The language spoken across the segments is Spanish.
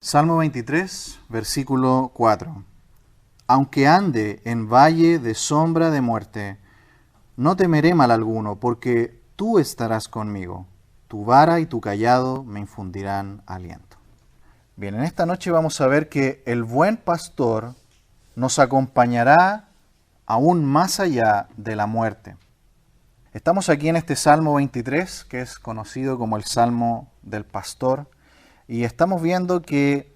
Salmo 23, versículo 4. Aunque ande en valle de sombra de muerte, no temeré mal alguno, porque tú estarás conmigo. Tu vara y tu cayado me infundirán aliento. Bien, en esta noche vamos a ver que el buen pastor nos acompañará aún más allá de la muerte. Estamos aquí en este Salmo 23, que es conocido como el Salmo del Pastor, y estamos viendo que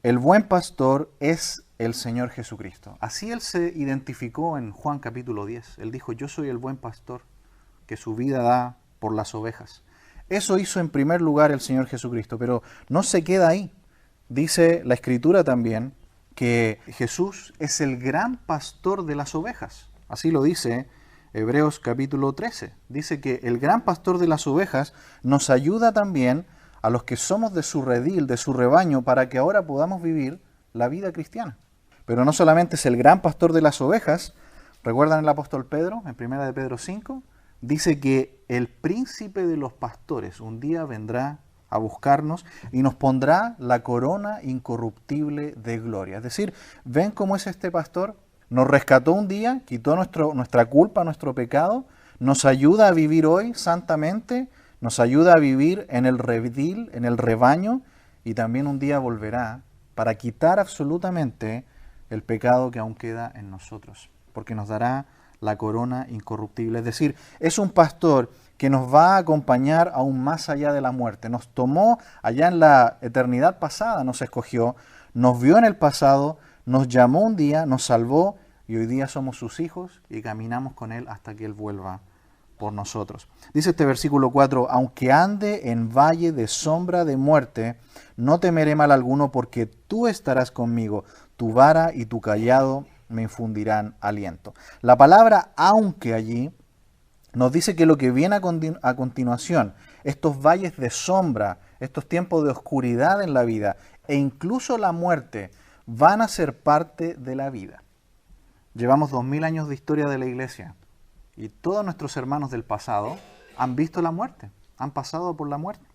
el buen pastor es el Señor Jesucristo. Así Él se identificó en Juan capítulo 10. Él dijo, yo soy el buen pastor, que su vida da por las ovejas. Eso hizo en primer lugar el Señor Jesucristo, pero no se queda ahí. Dice la Escritura también que Jesús es el gran pastor de las ovejas. Así lo dice Hebreos capítulo 13. Dice que el gran pastor de las ovejas nos ayuda también a los que somos de su redil, de su rebaño, para que ahora podamos vivir la vida cristiana. Pero no solamente es el gran pastor de las ovejas, ¿recuerdan el apóstol Pedro, en 1 de Pedro 5? Dice que el príncipe de los pastores un día vendrá a buscarnos y nos pondrá la corona incorruptible de gloria. Es decir, ¿ven cómo es este pastor? Nos rescató un día, quitó nuestra culpa, nuestro pecado, nos ayuda a vivir hoy santamente, nos ayuda a vivir en el redil, en el rebaño, y también un día volverá para quitar absolutamente el pecado que aún queda en nosotros, porque nos dará la corona incorruptible. Es decir, es un pastor que nos va a acompañar aún más allá de la muerte. Nos tomó allá en la eternidad pasada, nos escogió, nos vio en el pasado, nos llamó un día, nos salvó, y hoy día somos sus hijos y caminamos con Él hasta que Él vuelva por nosotros. Dice este versículo 4, aunque ande en valle de sombra de muerte, no temeré mal alguno, porque tú estarás conmigo, tu vara y tu cayado me infundirán aliento. La palabra aunque allí nos dice que lo que viene a continuación, estos valles de sombra, estos tiempos de oscuridad en la vida e incluso la muerte, van a ser parte de la vida. Llevamos 2000 años de historia de la iglesia. Y todos nuestros hermanos del pasado han visto la muerte, han pasado por la muerte.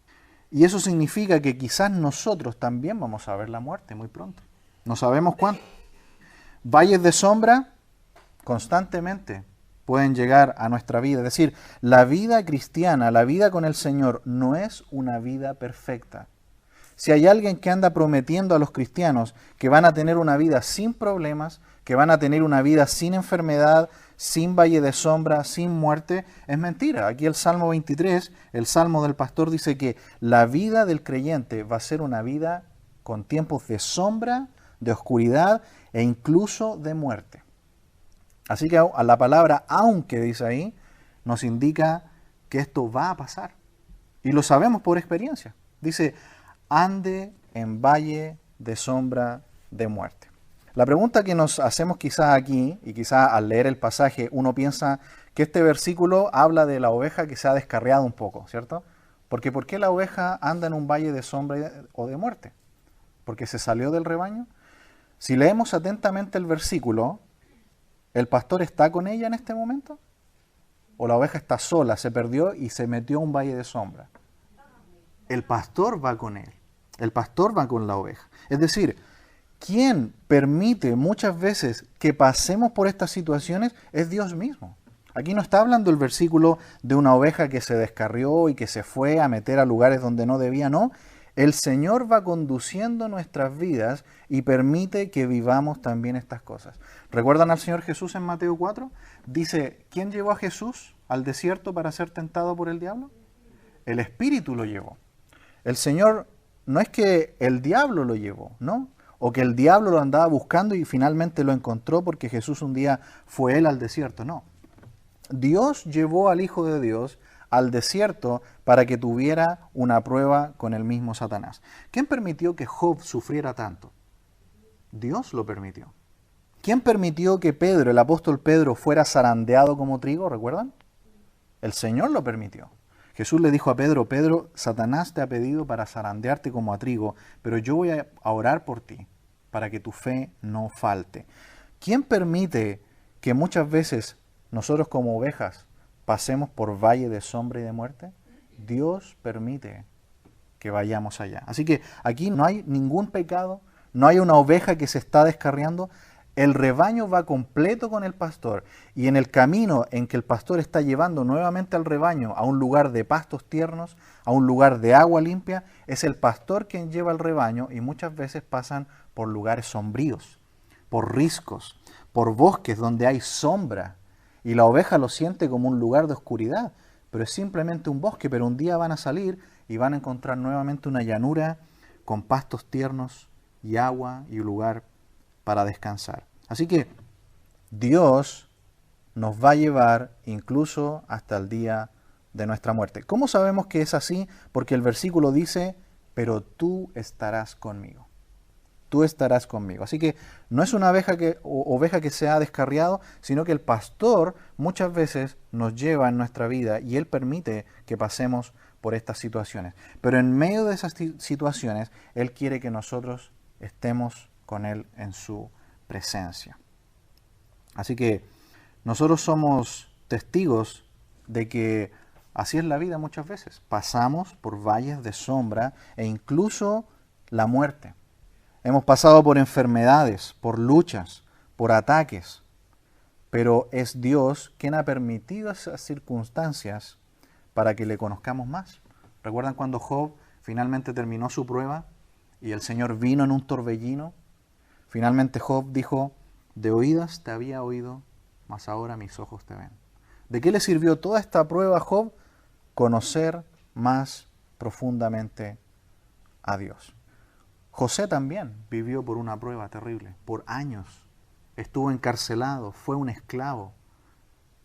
Y eso significa que quizás nosotros también vamos a ver la muerte muy pronto. No sabemos cuándo. Valles de sombra constantemente pueden llegar a nuestra vida. Es decir, la vida cristiana, la vida con el Señor, no es una vida perfecta. Si hay alguien que anda prometiendo a los cristianos que van a tener una vida sin problemas, que van a tener una vida sin enfermedad, sin valle de sombra, sin muerte, es mentira. Aquí el Salmo 23, el Salmo del Pastor, dice que la vida del creyente va a ser una vida con tiempos de sombra, de oscuridad e incluso de muerte. Así que a la palabra aunque dice ahí, nos indica que esto va a pasar. Y lo sabemos por experiencia. Dice, ande en valle de sombra de muerte. La pregunta que nos hacemos quizás aquí, y quizás al leer el pasaje, uno piensa que este versículo habla de la oveja que se ha descarriado un poco, ¿cierto? Porque ¿por qué la oveja anda en un valle de sombra o de muerte? ¿Porque se salió del rebaño? Si leemos atentamente el versículo, ¿el pastor está con ella en este momento? ¿O la oveja está sola, se perdió y se metió a un valle de sombra? El pastor va con él. El pastor va con la oveja. Es decir, quien permite muchas veces que pasemos por estas situaciones es Dios mismo. Aquí no está hablando el versículo de una oveja que se descarrió y que se fue a meter a lugares donde no debía, no. El Señor va conduciendo nuestras vidas y permite que vivamos también estas cosas. ¿Recuerdan al Señor Jesús en Mateo 4? Dice, ¿quién llevó a Jesús al desierto para ser tentado por el diablo? El Espíritu lo llevó. El Señor no es que el diablo lo llevó, ¿no? O que el diablo lo andaba buscando y finalmente lo encontró porque Jesús un día fue él al desierto, no. Dios llevó al Hijo de Dios al desierto para que tuviera una prueba con el mismo Satanás. ¿Quién permitió que Job sufriera tanto? Dios lo permitió. ¿Quién permitió que Pedro, el apóstol Pedro, fuera zarandeado como trigo? ¿Recuerdan? El Señor lo permitió. Jesús le dijo a Pedro, Pedro, Satanás te ha pedido para zarandearte como a trigo, pero yo voy a orar por ti, para que tu fe no falte. ¿Quién permite que muchas veces nosotros como ovejas pasemos por valle de sombra y de muerte? Dios permite que vayamos allá. Así que aquí no hay ningún pecado, no hay una oveja que se está descarriando. El rebaño va completo con el pastor, y en el camino en que el pastor está llevando nuevamente al rebaño a un lugar de pastos tiernos, a un lugar de agua limpia, es el pastor quien lleva al rebaño, y muchas veces pasan por lugares sombríos, por riscos, por bosques donde hay sombra, y la oveja lo siente como un lugar de oscuridad, pero es simplemente un bosque. Pero un día van a salir y van a encontrar nuevamente una llanura con pastos tiernos y agua y un lugar para descansar. Así que Dios nos va a llevar incluso hasta el día de nuestra muerte. ¿Cómo sabemos que es así? Porque el versículo dice, pero tú estarás conmigo. Tú estarás conmigo. Así que no es una oveja que se ha descarriado, sino que el pastor muchas veces nos lleva en nuestra vida y Él permite que pasemos por estas situaciones. Pero en medio de esas situaciones, Él quiere que nosotros estemos con Él en su presencia. Así que nosotros somos testigos de que así es la vida muchas veces. Pasamos por valles de sombra e incluso la muerte. Hemos pasado por enfermedades, por luchas, por ataques, pero es Dios quien ha permitido esas circunstancias para que le conozcamos más. ¿Recuerdan cuando Job finalmente terminó su prueba y el Señor vino en un torbellino? Finalmente Job dijo, de oídas te había oído, mas ahora mis ojos te ven. ¿De qué le sirvió toda esta prueba a Job? Conocer más profundamente a Dios. José también vivió por una prueba terrible, por años. Estuvo encarcelado, fue un esclavo.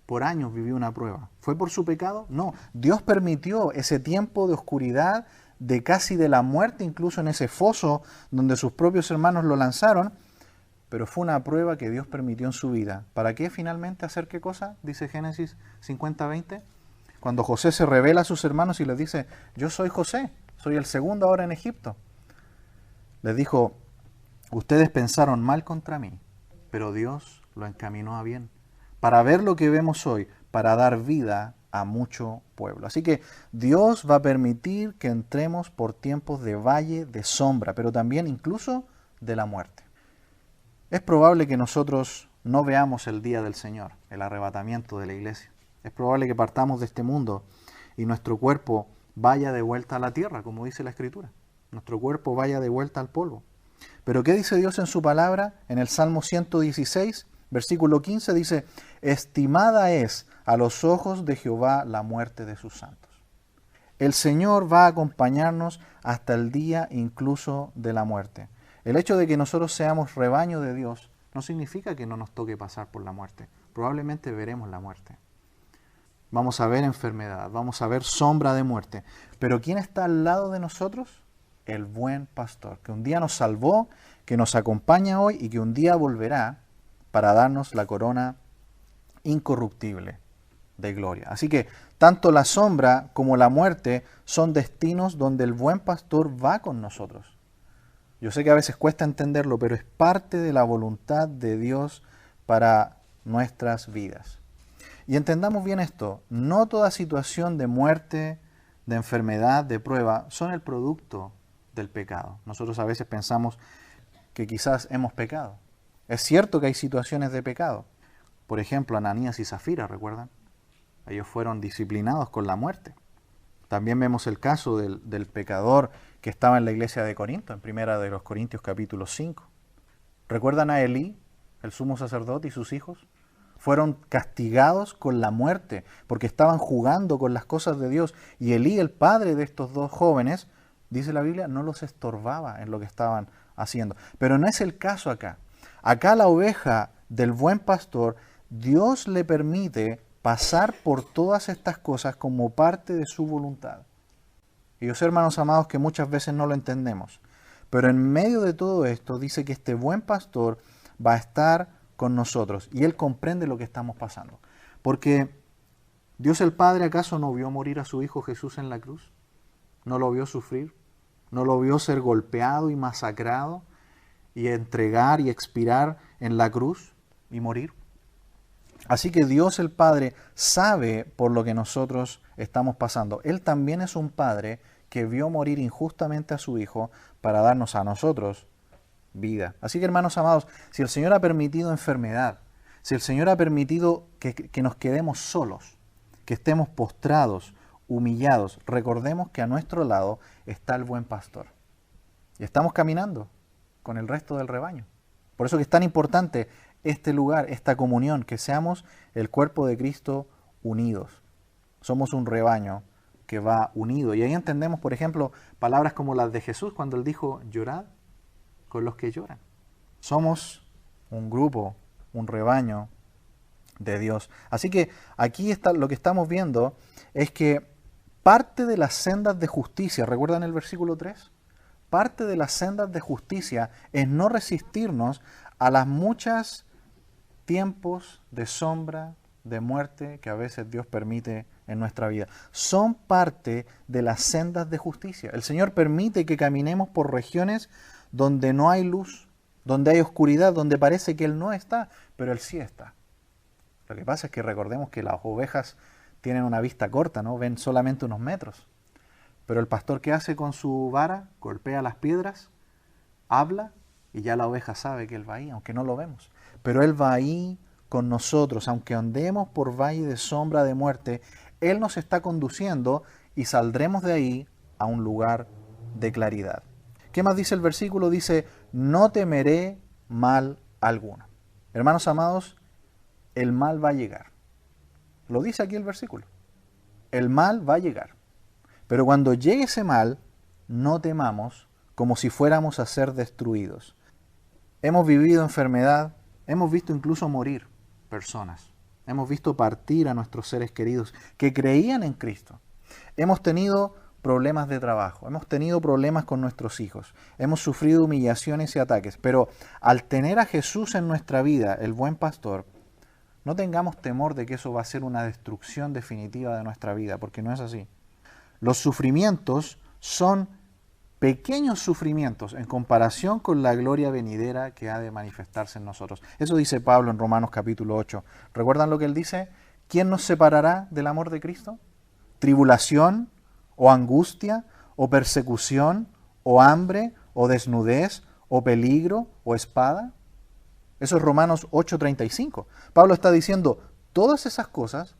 Por años vivió una prueba. ¿Fue por su pecado? No. Dios permitió ese tiempo de oscuridad, de casi de la muerte, incluso en ese foso donde sus propios hermanos lo lanzaron, pero fue una prueba que Dios permitió en su vida. ¿Para qué finalmente hacer qué cosa? Dice Génesis 50:20. Cuando José se revela a sus hermanos y les dice, yo soy José, soy el segundo ahora en Egipto. Les dijo, ustedes pensaron mal contra mí, pero Dios lo encaminó a bien, para ver lo que vemos hoy, para dar vida a mucho pueblo. Así que Dios va a permitir que entremos por tiempos de valle, de sombra, pero también incluso de la muerte. Es probable que nosotros no veamos el día del Señor, el arrebatamiento de la iglesia. Es probable que partamos de este mundo y nuestro cuerpo vaya de vuelta a la tierra, como dice la Escritura. Nuestro cuerpo vaya de vuelta al polvo. Pero ¿qué dice Dios en su palabra? En el Salmo 116, versículo 15 dice, estimada es a los ojos de Jehová la muerte de sus santos. El Señor va a acompañarnos hasta el día incluso de la muerte. El hecho de que nosotros seamos rebaño de Dios no significa que no nos toque pasar por la muerte. Probablemente veremos la muerte. Vamos a ver enfermedad, vamos a ver sombra de muerte. Pero ¿quién está al lado de nosotros? El buen pastor, que un día nos salvó, que nos acompaña hoy y que un día volverá para darnos la corona incorruptible de gloria. Así que tanto la sombra como la muerte son destinos donde el buen pastor va con nosotros. Yo sé que a veces cuesta entenderlo, pero es parte de la voluntad de Dios para nuestras vidas. Y entendamos bien esto, no toda situación de muerte, de enfermedad, de prueba, son el producto del pecado. Nosotros a veces pensamos que quizás hemos pecado. Es cierto que hay situaciones de pecado. Por ejemplo, Ananías y Zafira, ¿recuerdan? Ellos fueron disciplinados con la muerte. También vemos el caso del pecador que estaba en la iglesia de Corinto, en Primera de los Corintios capítulo 5. ¿Recuerdan a Elí, el sumo sacerdote, y sus hijos? Fueron castigados con la muerte porque estaban jugando con las cosas de Dios. Y Elí, el padre de estos dos jóvenes, dice la Biblia, no los estorbaba en lo que estaban haciendo. Pero no es el caso acá. Acá la oveja del buen pastor, Dios le permite pasar por todas estas cosas como parte de su voluntad. Y yo sé, hermanos amados, que muchas veces no lo entendemos. Pero en medio de todo esto dice que este buen pastor va a estar con nosotros y Él comprende lo que estamos pasando. Porque Dios el Padre, ¿acaso no vio morir a su Hijo Jesús en la cruz? ¿No lo vio sufrir? ¿No lo vio ser golpeado y masacrado y entregar y expirar en la cruz y morir? Así que Dios el Padre sabe por lo que nosotros estamos pasando. Él también es un Padre que vio morir injustamente a su Hijo para darnos a nosotros vida. Así que, hermanos amados, si el Señor ha permitido enfermedad, si el Señor ha permitido que nos quedemos solos, que estemos postrados, humillados, recordemos que a nuestro lado está el buen pastor. Y estamos caminando con el resto del rebaño. Por eso que es tan importante este lugar, esta comunión, que seamos el cuerpo de Cristo unidos. Somos un rebaño que va unido. Y ahí entendemos, por ejemplo, palabras como las de Jesús cuando Él dijo, llorad con los que lloran. Somos un grupo, un rebaño de Dios. Así que aquí está, lo que estamos viendo es que parte de las sendas de justicia, ¿recuerdan el versículo 3? Parte de las sendas de justicia es no resistirnos a las muchas tiempos de sombra, de muerte que a veces Dios permite en nuestra vida. Son parte de las sendas de justicia. El Señor permite que caminemos por regiones donde no hay luz, donde hay oscuridad, donde parece que Él no está, pero Él sí está. Lo que pasa es que recordemos que las ovejas tienen una vista corta, ¿no? Ven solamente unos metros. Pero el pastor, ¿qué hace con su vara? Golpea las piedras, habla y ya la oveja sabe que Él va ahí, aunque no lo vemos. Pero Él va ahí con nosotros, aunque andemos por valle de sombra de muerte, Él nos está conduciendo y saldremos de ahí a un lugar de claridad. ¿Qué más dice el versículo? Dice, no temeré mal alguno. Hermanos amados, el mal va a llegar. Lo dice aquí el versículo. El mal va a llegar. Pero cuando llegue ese mal, no temamos como si fuéramos a ser destruidos. Hemos vivido enfermedad, hemos visto incluso morir personas. Hemos visto partir a nuestros seres queridos que creían en Cristo. Hemos tenido problemas de trabajo, hemos tenido problemas con nuestros hijos, hemos sufrido humillaciones y ataques, pero al tener a Jesús en nuestra vida, el buen pastor, no tengamos temor de que eso va a ser una destrucción definitiva de nuestra vida, porque no es así. Los sufrimientos son pequeños sufrimientos en comparación con la gloria venidera que ha de manifestarse en nosotros. Eso dice Pablo en Romanos capítulo 8. ¿Recuerdan lo que él dice? ¿Quién nos separará del amor de Cristo? ¿Tribulación, o angustia, o persecución, o hambre, o desnudez, o peligro, o espada? Eso es Romanos 8:35. Pablo está diciendo, todas esas cosas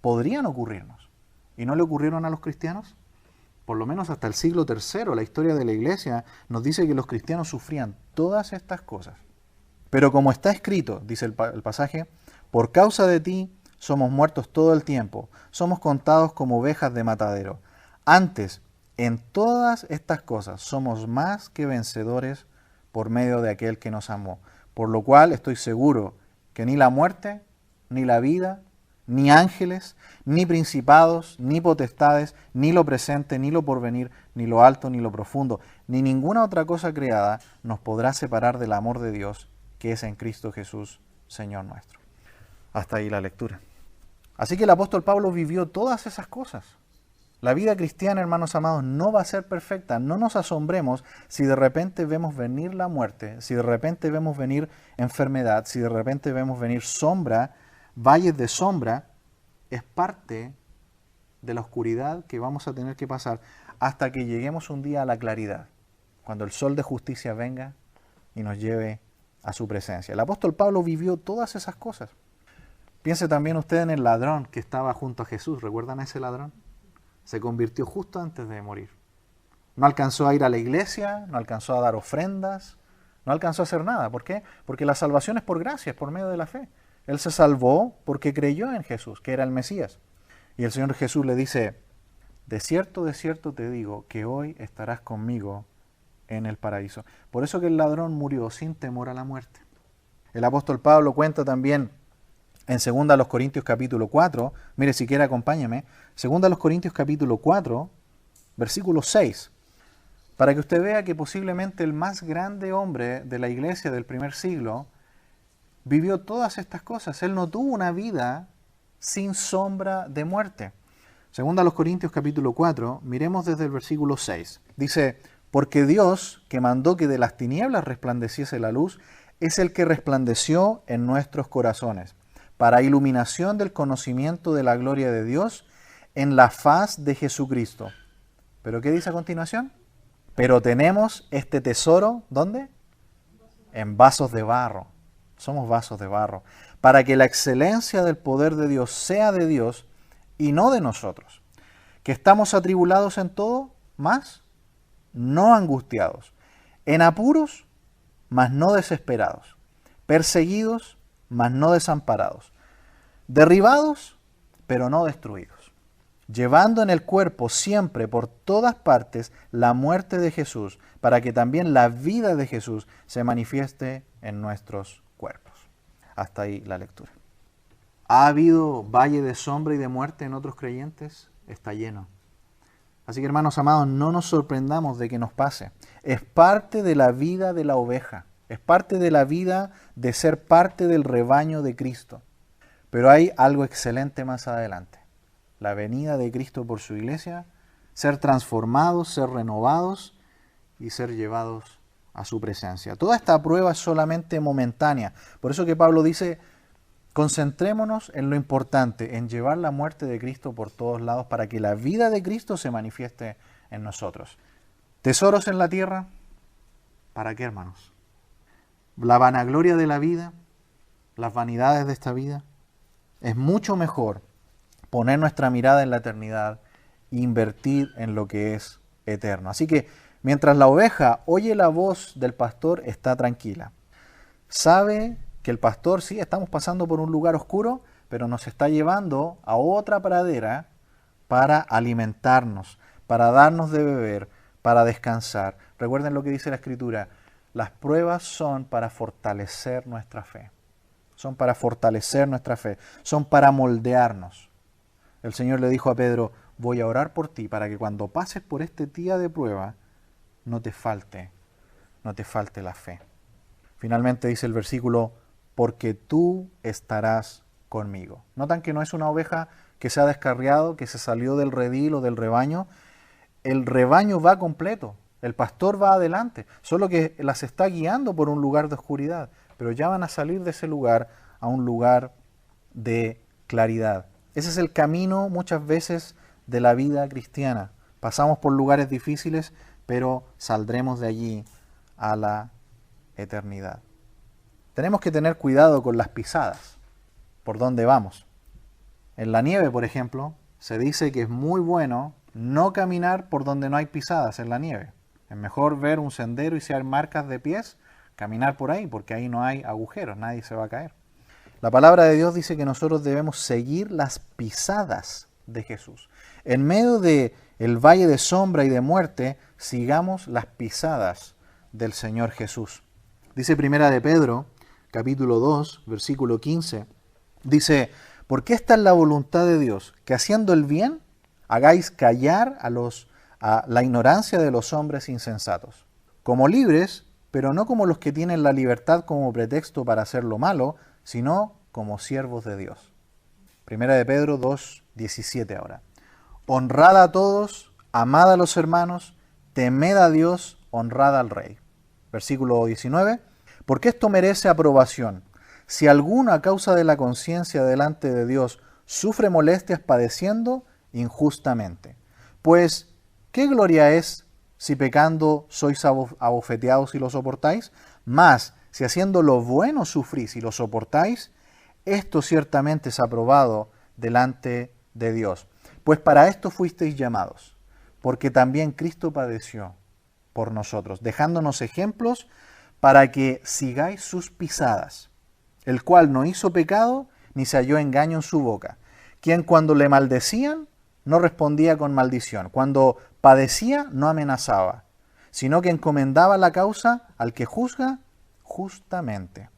podrían ocurrirnos. ¿Y no le ocurrieron a los cristianos? Por lo menos hasta el siglo III, la historia de la iglesia nos dice que los cristianos sufrían todas estas cosas. Pero como está escrito, dice el pasaje, por causa de ti somos muertos todo el tiempo, somos contados como ovejas de matadero. Antes, en todas estas cosas somos más que vencedores por medio de aquel que nos amó. Por lo cual estoy seguro que ni la muerte, ni la vida, ni ángeles, ni principados, ni potestades, ni lo presente, ni lo porvenir, ni lo alto, ni lo profundo, ni ninguna otra cosa creada nos podrá separar del amor de Dios que es en Cristo Jesús, Señor nuestro. Hasta ahí la lectura. Así que el apóstol Pablo vivió todas esas cosas. La vida cristiana, hermanos amados, no va a ser perfecta. No nos asombremos si de repente vemos venir la muerte, si de repente vemos venir enfermedad, si de repente vemos venir sombra, valles de sombra. Es parte de la oscuridad que vamos a tener que pasar hasta que lleguemos un día a la claridad, cuando el sol de justicia venga y nos lleve a su presencia. El apóstol Pablo vivió todas esas cosas. Piense también usted en el ladrón que estaba junto a Jesús. ¿Recuerdan a ese ladrón? Se convirtió justo antes de morir. No alcanzó a ir a la iglesia, no alcanzó a dar ofrendas, no alcanzó a hacer nada. ¿Por qué? Porque la salvación es por gracia, es por medio de la fe. Él se salvó porque creyó en Jesús, que era el Mesías. Y el Señor Jesús le dice, de cierto te digo, que hoy estarás conmigo en el paraíso. Por eso que el ladrón murió sin temor a la muerte. El apóstol Pablo cuenta también en 2 Corintios capítulo 4, mire si quiere acompáñeme, 2 Corintios capítulo 4, versículo 6, para que usted vea que posiblemente el más grande hombre de la iglesia del primer siglo vivió todas estas cosas. Él no tuvo una vida sin sombra de muerte. 2 Corintios capítulo 4, miremos desde el versículo 6. Dice, porque Dios, que mandó que de las tinieblas resplandeciese la luz, es el que resplandeció en nuestros corazones, para iluminación del conocimiento de la gloria de Dios en la faz de Jesucristo. ¿Pero qué dice a continuación? Pero tenemos este tesoro, ¿dónde? En vasos de barro. Somos vasos de barro. Para que la excelencia del poder de Dios sea de Dios y no de nosotros. Que estamos atribulados en todo, mas no angustiados. En apuros, mas no desesperados. Perseguidos, mas no desamparados. Derribados, pero no destruidos. Llevando en el cuerpo siempre por todas partes la muerte de Jesús, para que también la vida de Jesús se manifieste en nuestros cuerpos. Hasta ahí la lectura. ¿Ha habido valle de sombra y de muerte en otros creyentes? Está lleno. Así que, hermanos amados, no nos sorprendamos de que nos pase. Es parte de la vida de la oveja. Es parte de la vida de ser parte del rebaño de Cristo. Pero hay algo excelente más adelante. La venida de Cristo por su iglesia, ser transformados, ser renovados y ser llevados a su presencia. Toda esta prueba es solamente momentánea. Por eso que Pablo dice, concentrémonos en lo importante, en llevar la muerte de Cristo por todos lados para que la vida de Cristo se manifieste en nosotros. ¿Tesoros en la tierra? ¿Para qué, hermanos? La vanagloria de la vida, las vanidades de esta vida. Es mucho mejor poner nuestra mirada en la eternidad e invertir en lo que es eterno. Así que mientras la oveja oye la voz del pastor, está tranquila. Sabe que el pastor, sí, estamos pasando por un lugar oscuro, pero nos está llevando a otra pradera para alimentarnos, para darnos de beber, para descansar. Recuerden lo que dice la Escritura, las pruebas son para fortalecer nuestra fe. Son para fortalecer nuestra fe, son para moldearnos. El Señor le dijo a Pedro, voy a orar por ti para que cuando pases por este día de prueba, no te falte la fe. Finalmente dice el versículo, porque tú estarás conmigo. Notan que no es una oveja que se ha descarriado, que se salió del redil o del rebaño. El rebaño va completo, el pastor va adelante, solo que las está guiando por un lugar de oscuridad, pero ya van a salir de ese lugar a un lugar de claridad. Ese es el camino muchas veces de la vida cristiana. Pasamos por lugares difíciles, pero saldremos de allí a la eternidad. Tenemos que tener cuidado con las pisadas, por dónde vamos. En la nieve, por ejemplo, se dice que es muy bueno no caminar por donde no hay pisadas en la nieve. Es mejor ver un sendero y si hay marcas de pies, caminar por ahí, porque ahí no hay agujeros, nadie se va a caer. La palabra de Dios dice que nosotros debemos seguir las pisadas de Jesús. En medio de el valle de sombra y de muerte, sigamos las pisadas del Señor Jesús. Dice Primera de Pedro, capítulo 2, versículo 15, dice, porque esta es la voluntad de Dios, que haciendo el bien, hagáis callar a la ignorancia de los hombres insensatos, como libres, pero no como los que tienen la libertad como pretexto para hacer lo malo, sino como siervos de Dios. Primera de Pedro 2, 17 ahora. Honrad a todos, amad a los hermanos, temed a Dios, honrad al Rey. Versículo 19. Porque esto merece aprobación. Si alguno a causa de la conciencia delante de Dios sufre molestias padeciendo injustamente. Pues, ¿qué gloria es si pecando sois abofeteados y lo soportáis? Mas, si haciendo lo bueno sufrís y lo soportáis, esto ciertamente es aprobado delante de Dios. Pues para esto fuisteis llamados, porque también Cristo padeció por nosotros, dejándonos ejemplos para que sigáis sus pisadas, el cual no hizo pecado ni se halló engaño en su boca, quien cuando le maldecían no respondía con maldición, cuando padecía no amenazaba, sino que encomendaba la causa al que juzga justamente,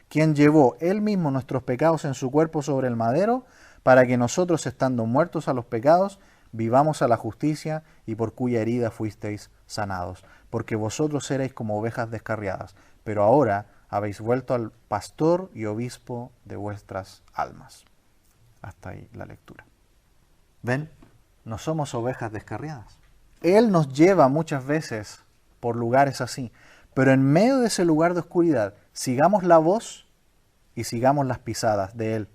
quien llevó él mismo nuestros pecados en su cuerpo sobre el madero, para que nosotros, estando muertos a los pecados, vivamos a la justicia, y por cuya herida fuisteis sanados. Porque vosotros erais como ovejas descarriadas, pero ahora habéis vuelto al pastor y obispo de vuestras almas. Hasta ahí la lectura. ¿Ven? No somos ovejas descarriadas. Él nos lleva muchas veces por lugares así, pero en medio de ese lugar de oscuridad, sigamos la voz y sigamos las pisadas de Él.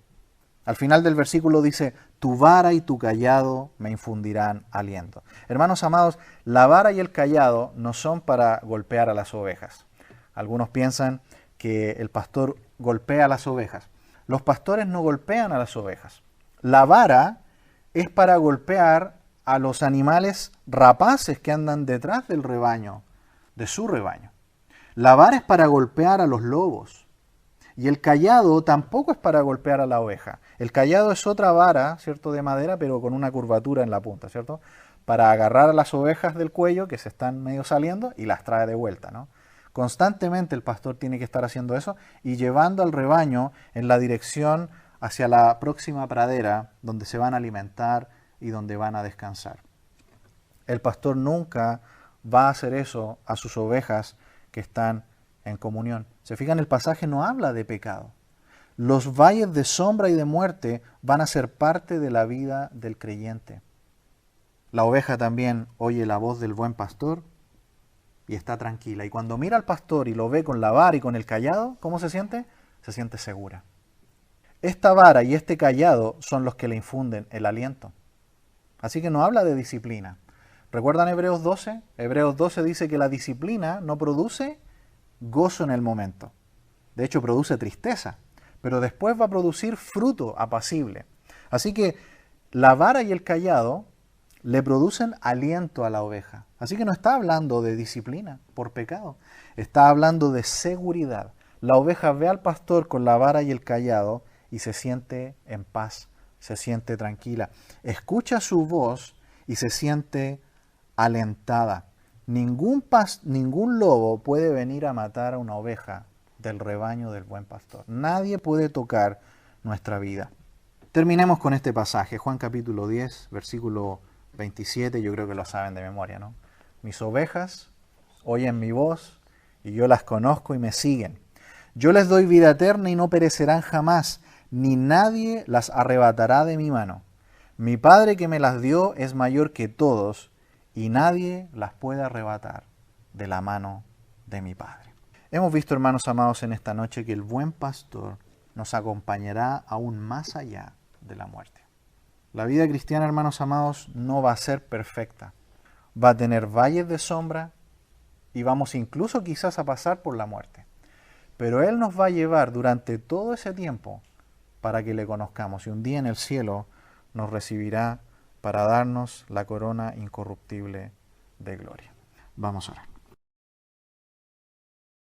Al final del versículo dice, tu vara y tu cayado me infundirán aliento. Hermanos amados, la vara y el cayado no son para golpear a las ovejas. Algunos piensan que el pastor golpea a las ovejas. Los pastores no golpean a las ovejas. La vara es para golpear a los animales rapaces que andan detrás del rebaño, de su rebaño. La vara es para golpear a los lobos. Y el cayado tampoco es para golpear a la oveja. El cayado es otra vara, ¿cierto?, de madera, pero con una curvatura en la punta, ¿cierto?, para agarrar a las ovejas del cuello que se están medio saliendo y las trae de vuelta, ¿no? Constantemente el pastor tiene que estar haciendo eso y llevando al rebaño en la dirección hacia la próxima pradera donde se van a alimentar y donde van a descansar. El pastor nunca va a hacer eso a sus ovejas que están en comunión. Se fijan, el pasaje no habla de pecado. Los valles de sombra y de muerte van a ser parte de la vida del creyente. La oveja también oye la voz del buen pastor y está tranquila. Y cuando mira al pastor y lo ve con la vara y con el cayado, ¿cómo se siente? Se siente segura. Esta vara y este cayado son los que le infunden el aliento. Así que no habla de disciplina. ¿Recuerdan Hebreos 12? Hebreos 12 dice que la disciplina no produce gozo en el momento. De hecho, produce tristeza, pero después va a producir fruto apacible. Así que la vara y el cayado le producen aliento a la oveja. Así que no está hablando de disciplina por pecado, está hablando de seguridad. La oveja ve al pastor con la vara y el cayado y se siente en paz, se siente tranquila. Escucha su voz y se siente alentada. Ningún lobo puede venir a matar a una oveja del rebaño del buen pastor. Nadie puede tocar nuestra vida. Terminemos con este pasaje, Juan capítulo 10, versículo 27, yo creo que lo saben de memoria, ¿no? Mis ovejas oyen mi voz y yo las conozco y me siguen. Yo les doy vida eterna y no perecerán jamás, ni nadie las arrebatará de mi mano. Mi Padre que me las dio es mayor que todos y nadie las puede arrebatar de la mano de mi Padre. Hemos visto, hermanos amados, en esta noche que el buen pastor nos acompañará aún más allá de la muerte. La vida cristiana, hermanos amados, no va a ser perfecta. Va a tener valles de sombra y vamos incluso quizás a pasar por la muerte. Pero Él nos va a llevar durante todo ese tiempo para que le conozcamos y un día en el cielo nos recibirá para darnos la corona incorruptible de gloria. Vamos a orar.